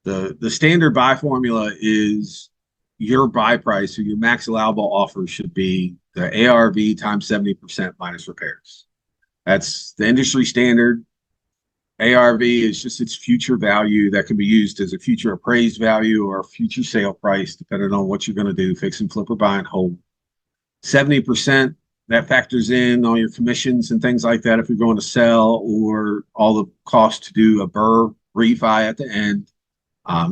The standard buy formula is your buy price, so your max allowable offer should be the ARV times 70% minus repairs. That's the industry standard. ARV is just its future value that can be used as a future appraised value or a future sale price, depending on what you're going to do, fix and flip or buy and hold. 70%, that factors in all your commissions and things like that if you're going to sell, or all the costs to do a burr refi at the end.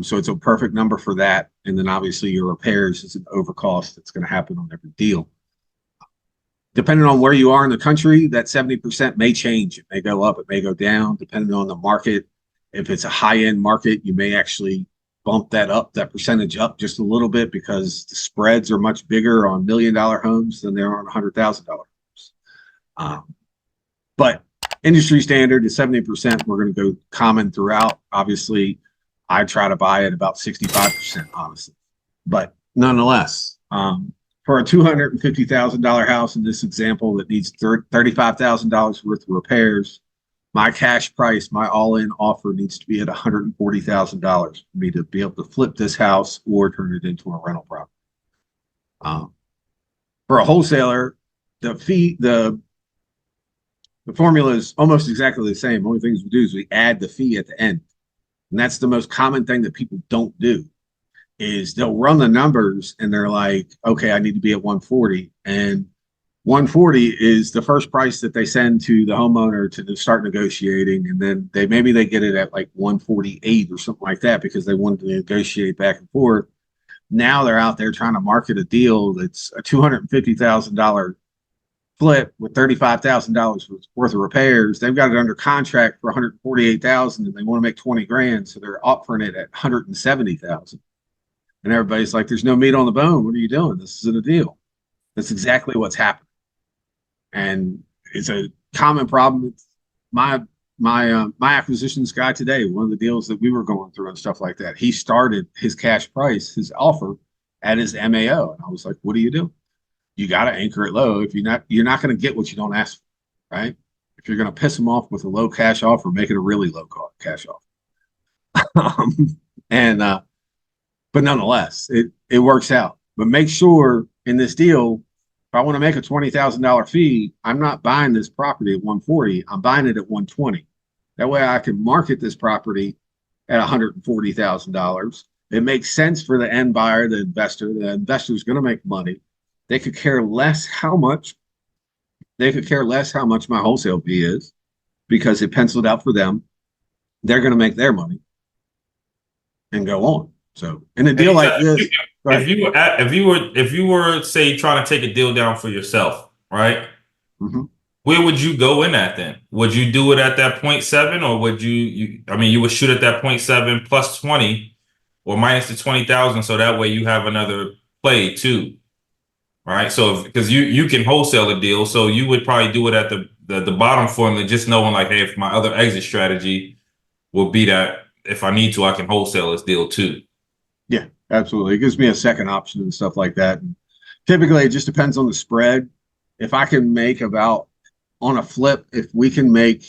So it's a perfect number for that. And then obviously your repairs is an overcost that's going to happen on every deal. Depending on where you are in the country, that 70% may change. It may go up, it may go down, depending on the market. If it's a high-end market, you may actually bump that percentage up just a little bit, because the spreads are much bigger on $1 million homes than they are on $100,000 homes. But industry standard is 70%. We're going to go common throughout. Obviously, I try to buy at about 65%, honestly. But nonetheless, for a $250,000 house in this example that needs $35,000 worth of repairs, my cash price, my all-in offer needs to be at $140,000 for me to be able to flip this house or turn it into a rental property. For a wholesaler, the formula is almost exactly the same. The only things we do is we add the fee at the end. And that's the most common thing that people don't do, is they'll run the numbers and they're like, okay, I need to be at 140. And 140 is the first price that they send to the homeowner to start negotiating. And then maybe they get it at like 148 or something like that because they wanted to negotiate back and forth. Now they're out there trying to market a deal that's a $250,000 flip with $35,000 worth of repairs. They've got it under contract for $148,000 and they want to make 20 grand. So they're offering it at $170,000. And everybody's like, there's no meat on the bone. What are you doing? This isn't a deal. That's exactly what's happening. And it's a common problem. My acquisitions guy today, one of the deals that we were going through and stuff like that, he started his cash price, his offer, at his MAO. And I was like, what are you doing? You got to anchor it low. If you're not going to get what you don't ask for, right? If you're going to piss them off with a low cash offer, make it a really low cash offer. But nonetheless, it works out. But make sure in this deal, if I want to make a $20,000 fee, I'm not buying this property at 140. I'm buying it at 120. That way I can market this property at $140,000. It makes sense for the end buyer, the investor. The investor is going to make money. They could care less how much my wholesale fee is, because it penciled out for them. They're going to make their money and go on. So in a deal like this, if you were say trying to take a deal down for yourself, right? Mm-hmm. Where would you go in at then? Would you do it at that 0.7, or would you would shoot at that 0.7 plus 20 or minus the 20,000, so that way you have another play too. Right. So because you can wholesale a deal, so you would probably do it at the bottom formula, just knowing like, hey, if my other exit strategy will be that if I need to, I can wholesale this deal too. Yeah, absolutely. It gives me a second option and stuff like that. And typically it just depends on the spread. If I can make about on a flip, if we can make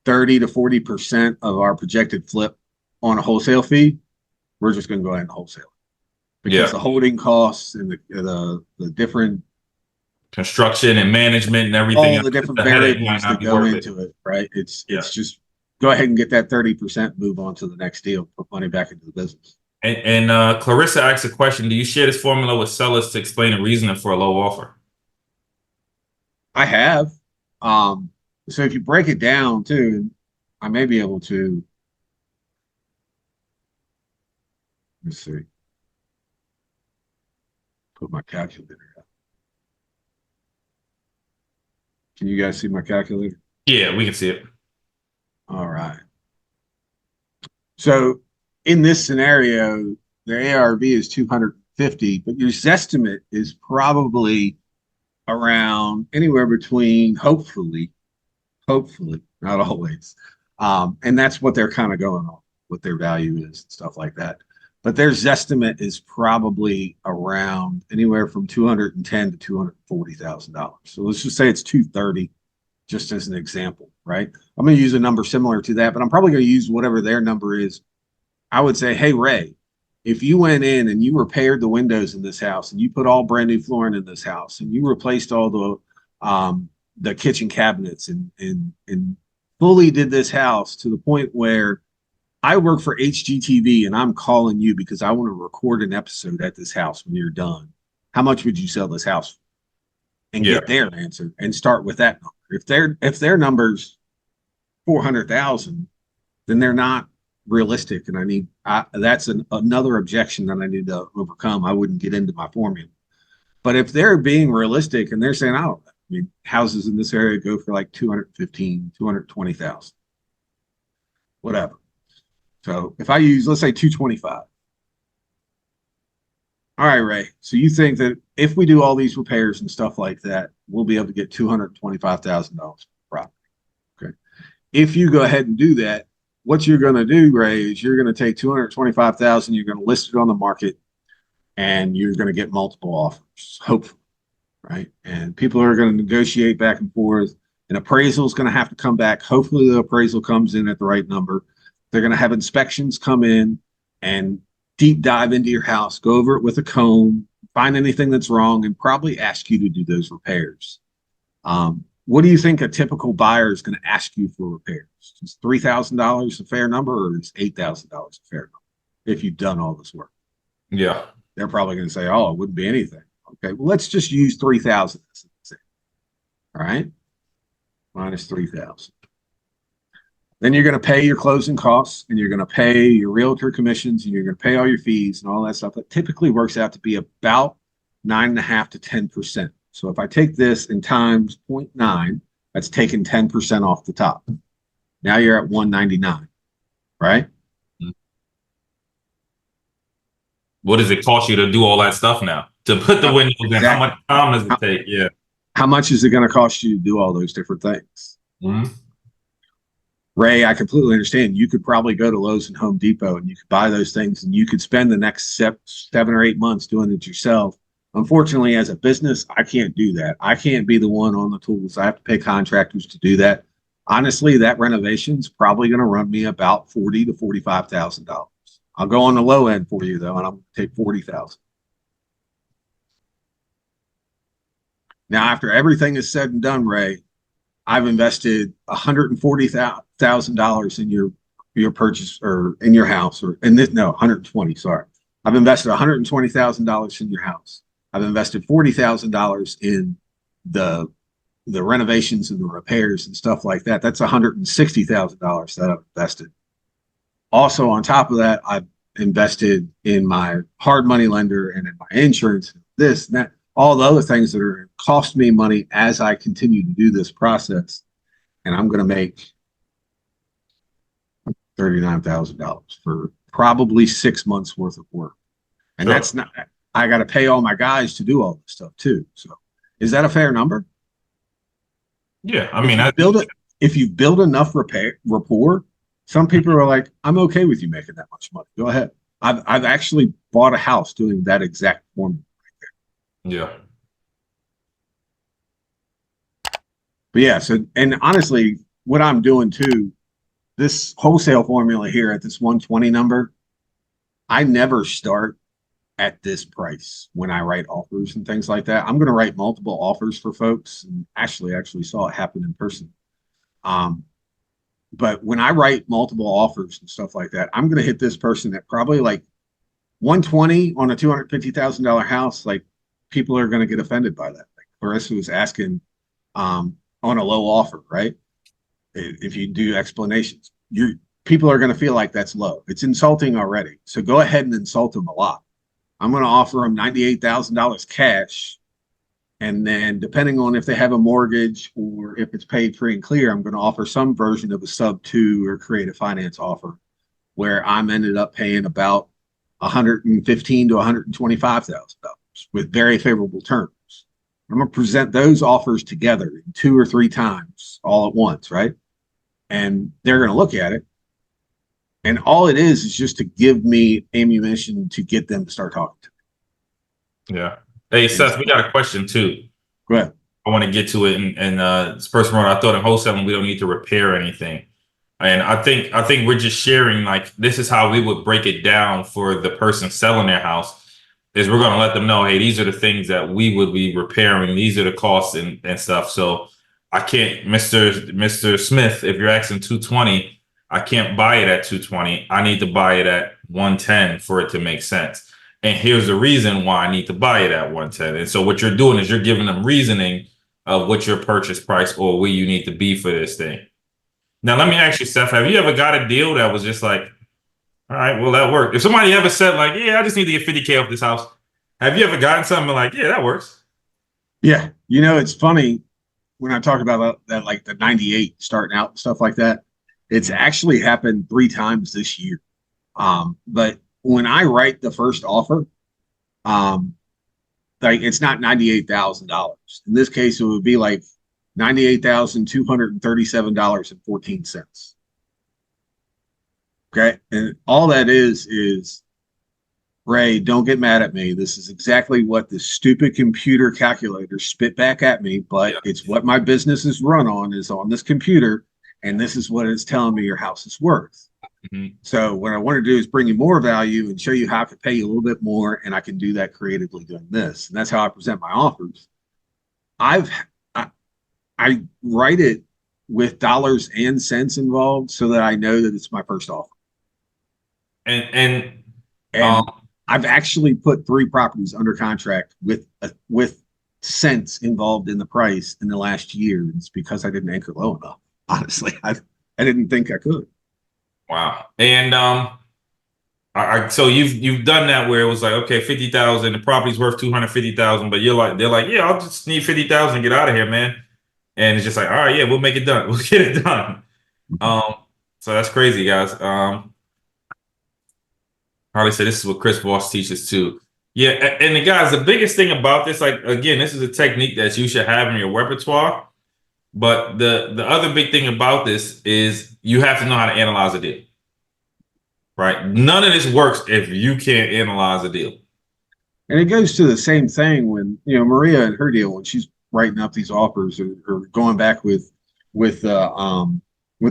30 to 40% of our projected flip on a wholesale fee, we're just going to go ahead and wholesale. Because the holding costs and the different construction and management and everything, all the different variables that go into it, right? It's just go ahead and get that 30%, move on to the next deal, put money back into the business. And Clarissa asked a question: do you share this formula with sellers to explain the reasoning for a low offer? I have. So if you break it down too, I may be able to. Let's see. Put my calculator out. Can you guys see my calculator? Yeah, we can see it. All right. So in this scenario, the ARV is 250, but your Zestimate is probably around anywhere between, hopefully, not always. And that's what they're kind of going on, what their value is and stuff like that. But their Zestimate is probably around anywhere from $210,000 to $240,000. So let's just say it's 230, just as an example, right? I'm going to use a number similar to that, but I'm probably going to use whatever their number is I would say, hey, Ray, if you went in and you repaired the windows in this house and you put all brand new flooring in this house and you replaced all the kitchen cabinets and fully did this house to the point where I work for HGTV and I'm calling you because I want to record an episode at this house when you're done. How much would you sell this house for? And Yeah. get their answer and start with that number. If their number's 400,000, then they're not realistic. And that's another objection that I need to overcome. I wouldn't get into my formula. But if they're being realistic and they're saying, I mean, houses in this area go for like 215, 220,000, whatever. So if I use, let's say 225. All right, Ray. So you think that if we do all these repairs and stuff like that, we'll be able to get $225,000 for property. Okay. If you go ahead and do that, what you're going to do, Ray, is you're going to take 225,000, you're going to list it on the market, and you're going to get multiple offers, hopefully, right? And people are going to negotiate back and forth. An appraisal is going to have to come back. Hopefully, the appraisal comes in at the right number. They're going to have inspections come in and deep dive into your house, go over it with a comb, find anything that's wrong, and probably ask you to do those repairs. What do you think a typical buyer is going to ask you for repairs? Is $3,000 a fair number, or is $8,000 a fair number if you've done all this work? Yeah. They're probably going to say, oh, it wouldn't be anything. Okay, well, let's just use 3,000. All right, minus 3,000. Then you're going to pay your closing costs, and you're going to pay your realtor commissions, and you're going to pay all your fees and all that stuff. That typically works out to be about 9.5 to 10%. So if I take this and times 0.9, that's taking 10% off the top. Now you're at 199, right? What does it cost you to do all that stuff now? To put the windows in? How much time does it take? Yeah. How much is it going to cost you to do all those different things? Mm-hmm. Ray, I completely understand. You could probably go to Lowe's and Home Depot and you could buy those things and you could spend the next 7 or 8 months doing it yourself. Unfortunately, as a business, I can't do that. I can't be the one on the tools. I have to pay contractors to do that. Honestly, that renovation's probably going to run me about $40,000 to $45,000. I'll go on the low end for you though, and I'll take 40,000. Now, after everything is said and done, Ray, I've invested $140,000 in your purchase or in your house, or in this, no, 120. Sorry, I've invested $120,000 in your house. I've invested $40,000 in the renovations and the repairs and stuff like that. That's $160,000 that I've invested. Also, on top of that, I've invested in my hard money lender and in my insurance, this and that, all the other things that are cost me money as I continue to do this process. And I'm going to make $39,000 for probably 6 months worth of work. And that's not, I got to pay all my guys to do all this stuff too. So is that a fair number? Yeah. I mean, if you build enough rapport, some people are like, I'm okay with you making that much money. Go ahead. I've actually bought a house doing that exact formula. Yeah. But yeah, so, and honestly, what I'm doing too, this wholesale formula here at this 120 number, I never start at this price when I write offers and things like that. I'm going to write multiple offers for folks, and actually saw it happen in person. But when I write multiple offers and stuff like that, I'm going to hit this person at probably like 120 on a $250,000 house. Like, people are going to get offended by that. Like Clarissa was asking on a low offer, right? If you do explanations, people are going to feel like that's low. It's insulting already. So go ahead and insult them a lot. I'm going to offer them $98,000 cash. And then depending on if they have a mortgage or if it's paid free and clear, I'm going to offer some version of a sub 2 or creative finance offer where I'm ended up paying about $115,000 to $125,000 with very favorable terms. I'm going to present those offers together 2 or 3 times all at once, right? And they're going to look at it. And all it is just to give me ammunition to get them to start talking to me. Yeah. Hey, Seth, we got a question too. Go ahead. I want to get to it. And this person wrote, I thought in wholesaling, we don't need to repair anything. And I think we're just sharing like this is how we would break it down for the person selling their house is we're gonna let them know, hey, these are the things that we would be repairing, these are the costs and stuff. So I can't, Mr. Smith, if you're asking 220, I can't buy it at 220. I need to buy it at 110 for it to make sense. And here's the reason why I need to buy it at 110. And so what you're doing is you're giving them reasoning of what your purchase price or where you need to be for this thing. Now, let me ask you, Steph, have you ever got a deal that was just like, all right, well, that worked? If somebody ever said, like, yeah, I just need to get 50K off this house, have you ever gotten something like, yeah, that works? Yeah. You know, it's funny when I talk about that, like the 98 starting out and stuff like that. It's actually happened 3 times this year. But when I write the first offer, um, like it's not $98,000. In this case, it would be like $98,237.14. Okay. And all that is Ray, don't get mad at me. This is exactly what the stupid computer calculator spit back at me, but Yeah. it's what my business is run on is on this computer, and this is what it's telling me your house is worth. Mhm. So what I want to do is bring you more value and show you how I can pay you a little bit more, and I can do that creatively doing this. And that's how I present my offers. I've I, I write it with dollars and cents involved so that I know that it's my first offer. And And I've actually put 3 properties under contract with cents involved in the price in the last year. It's because I didn't anchor low enough. Honestly, I didn't think I could. wow. And so you've done that where it was like, okay, 50,000, the property's worth 250,000, but they're like, yeah, I'll just need 50,000, get out of here, man. And it's just like, all right, yeah, we'll make it done. We'll get it done. Um, so that's crazy, guys. Harley said this is what Chris Voss teaches too. Yeah, and the guys, the biggest thing about this, like again, this is a technique that you should have in your repertoire. But the other big thing about this is you have to know how to analyze a deal, right? None of this works if you can't analyze a deal. And it goes to the same thing when Maria and her deal when she's writing up these offers or going back with the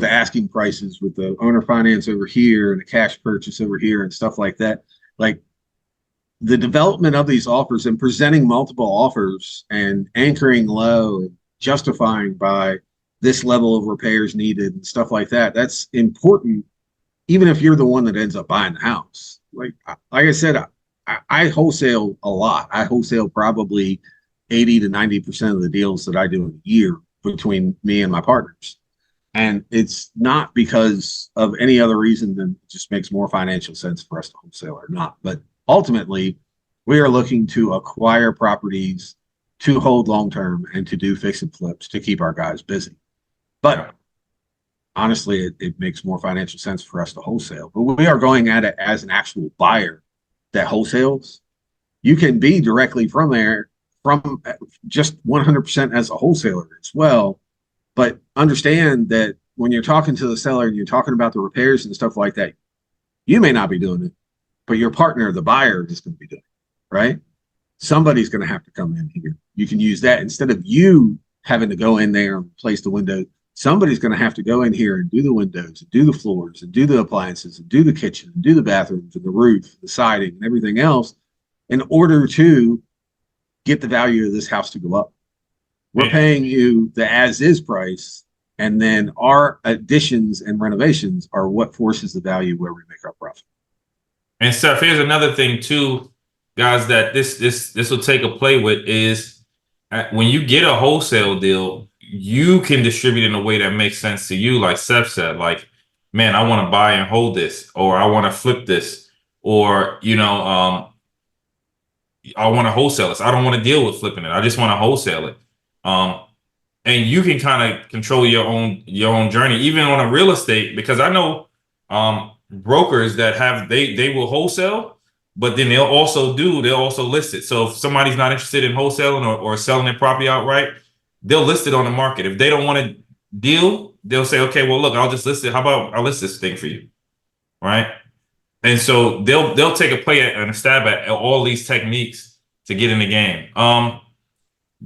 asking prices with the owner finance over here and the cash purchase over here and stuff like that. Like the development of these offers and presenting multiple offers and anchoring low and justifying by this level of repairs needed and stuff like that. That's important, even if you're the one that ends up buying the house. Like I said, I wholesale a lot. I wholesale probably 80 to 90% of the deals that I do in a year between me and my partners. And it's not because of any other reason than it just makes more financial sense for us to wholesale or not. But ultimately, we are looking to acquire properties to hold long term and to do fix and flips to keep our guys busy. But honestly, it makes more financial sense for us to wholesale. But we are going at it as an actual buyer that wholesales. You can be directly from there, from just 100% as a wholesaler as well. But understand that when you're talking to the seller and you're talking about the repairs and stuff like that, you may not be doing it, but your partner, the buyer, is going to be doing it, right? Somebody's going to have to come in here. You can use that instead of you having to go in there and replace the window. Somebody's going to have to go in here and do the windows and do the floors and do the appliances and do the kitchen and do the bathrooms and the roof, the siding and everything else in order to get the value of this house to go up. We're paying you the as is price, and then our additions and renovations are what forces the value where we make our profit. And Steph, here's another thing too, guys, that this will take a play with is when you get a wholesale deal, you can distribute in a way that makes sense to you. Like Steph said, like, man, I want to buy and hold this, or I want to flip this, or I want to wholesale this. I don't want to deal with flipping it. I just want to wholesale it. Um, and you can kind of control your own journey, even on a real estate, because I know brokers that have they will wholesale, but then they'll also list it. So if somebody's not interested in wholesaling or selling their property outright, they'll list it on the market. If they don't want to deal, they'll say, okay, well, look, I'll just list it. How about I'll list this thing for you, right? And so they'll take a play at and a stab at all these techniques to get in the game.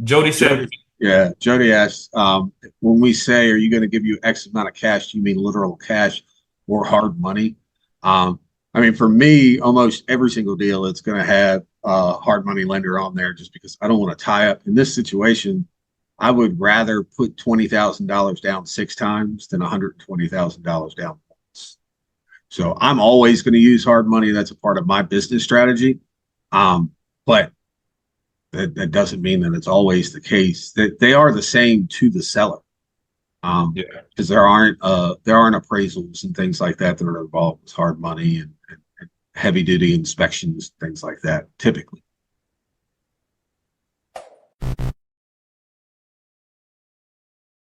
Jody said, Jody. Yeah, Jody asked, when we say, are you going to give you X amount of cash, do you mean literal cash or hard money? I mean, for me, almost every single deal, it's going to have a hard money lender on there just because I don't want to tie up. In this situation, I would rather put $20,000 down 6 times than $120,000 down once. So I'm always going to use hard money. That's a part of my business strategy. But that doesn't mean that it's always the case. That they are the same to the seller. Yeah. Because there aren't appraisals and things like that that are involved with hard money and heavy duty inspections, things like that, typically.